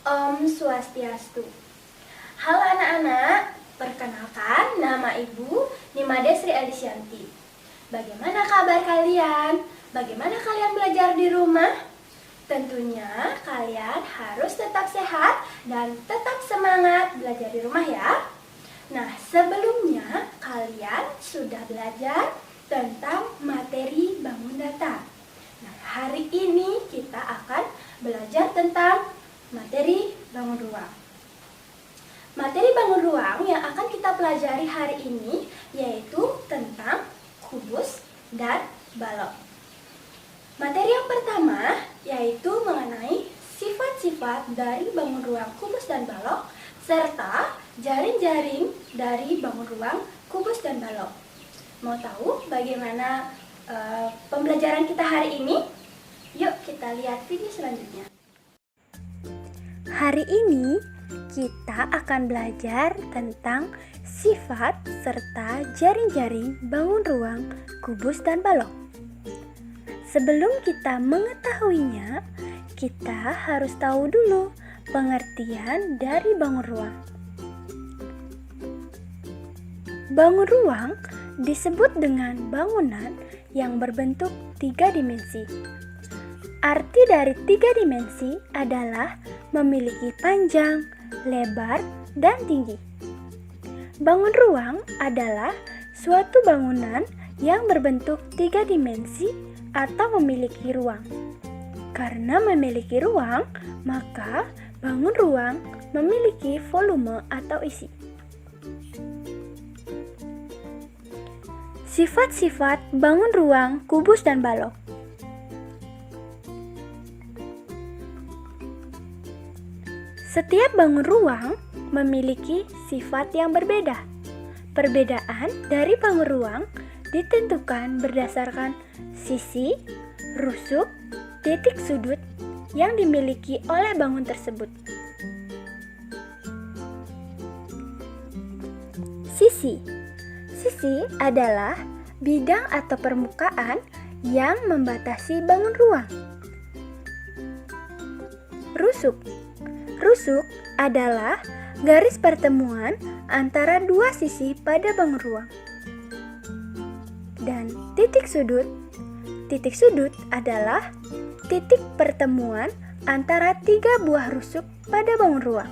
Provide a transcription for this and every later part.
Om Swastiastu. Halo anak-anak, perkenalkan nama Ibu Nimade Sri Alisyanti. Bagaimana kabar kalian? Bagaimana kalian belajar di rumah? Tentunya kalian harus tetap sehat dan tetap semangat belajar di rumah ya. Nah, sebelumnya kalian sudah belajar tentang materi bangun datar. Nah, hari ini kita akan belajar tentang materi bangun ruang. Materi bangun ruang yang akan kita pelajari hari ini yaitu tentang kubus dan balok. Materi yang pertama yaitu mengenai sifat-sifat dari bangun ruang kubus dan balok serta jaring-jaring dari bangun ruang kubus dan balok. Mau tahu bagaimana pembelajaran kita hari ini? Yuk kita lihat video selanjutnya. Hari ini kita akan belajar tentang sifat serta jaring-jaring bangun ruang kubus dan balok. Sebelum kita mengetahuinya, kita harus tahu dulu pengertian dari bangun ruang. Bangun ruang disebut dengan bangunan yang berbentuk 3 dimensi. Arti dari 3 dimensi adalah memiliki panjang, lebar, dan tinggi. Bangun ruang adalah suatu bangunan yang berbentuk 3 dimensi atau memiliki ruang. Karena memiliki ruang, maka bangun ruang memiliki volume atau isi. Sifat-sifat bangun ruang kubus dan balok. Setiap bangun ruang memiliki sifat yang berbeda. Perbedaan dari bangun ruang ditentukan berdasarkan sisi, rusuk, titik sudut yang dimiliki oleh bangun tersebut. Sisi adalah bidang atau permukaan yang membatasi bangun ruang. Rusuk adalah garis pertemuan antara dua sisi pada bangun ruang. Dan titik sudut adalah titik pertemuan antara 3 buah rusuk pada bangun ruang.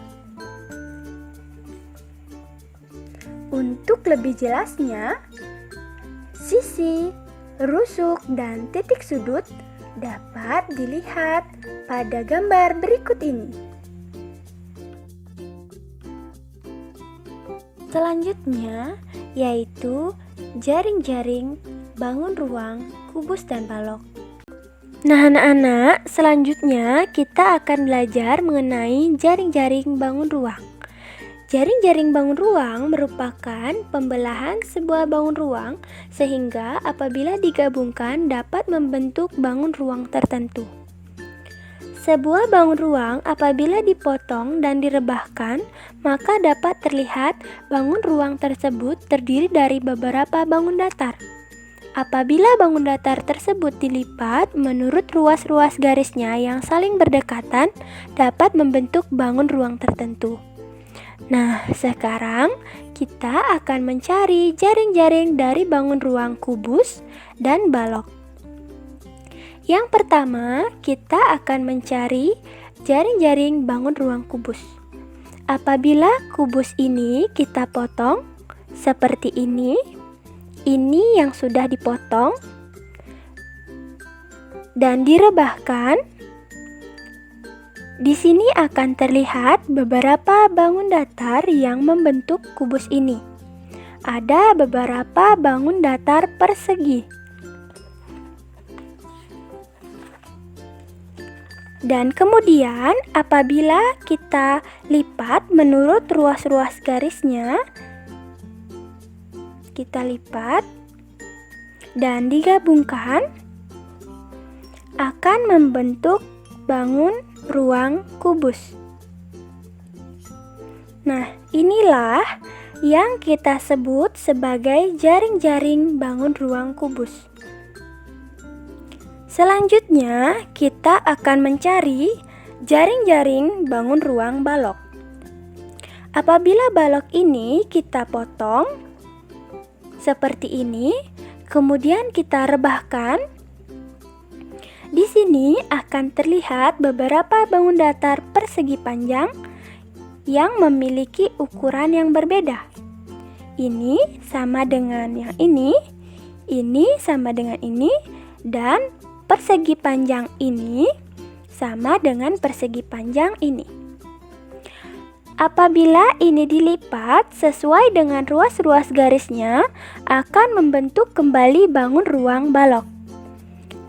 Untuk lebih jelasnya, sisi, rusuk, dan titik sudut dapat dilihat pada gambar berikut ini. Selanjutnya yaitu jaring-jaring bangun ruang kubus dan balok. Nah anak-anak, selanjutnya kita akan belajar mengenai jaring-jaring bangun ruang. Jaring-jaring bangun ruang merupakan pembelahan sebuah bangun ruang sehingga apabila digabungkan dapat membentuk bangun ruang tertentu. Sebuah bangun ruang apabila dipotong dan direbahkan, maka dapat terlihat bangun ruang tersebut terdiri dari beberapa bangun datar. Apabila bangun datar tersebut dilipat menurut ruas-ruas garisnya yang saling berdekatan, dapat membentuk bangun ruang tertentu. Nah, sekarang kita akan mencari jaring-jaring dari bangun ruang kubus dan balok. Yang pertama, kita akan mencari jaring-jaring bangun ruang kubus. Apabila kubus ini kita potong seperti ini yang sudah dipotong dan direbahkan, di sini akan terlihat beberapa bangun datar yang membentuk kubus ini. Ada beberapa bangun datar persegi. Dan kemudian apabila kita lipat menurut ruas-ruas garisnya, kita lipat dan digabungkan akan membentuk bangun ruang kubus. Nah, inilah yang kita sebut sebagai jaring-jaring bangun ruang kubus. Selanjutnya, kita akan mencari jaring-jaring bangun ruang balok. Apabila balok ini kita potong seperti ini, kemudian kita rebahkan, di sini akan terlihat beberapa bangun datar persegi panjang yang memiliki ukuran yang berbeda. Ini sama dengan yang ini sama dengan ini, dan persegi panjang ini sama dengan persegi panjang ini. Apabila ini dilipat sesuai dengan ruas-ruas garisnya, akan membentuk kembali bangun ruang balok.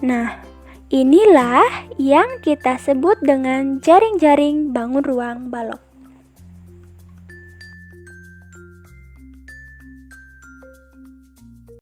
Nah, inilah yang kita sebut dengan jaring-jaring bangun ruang balok.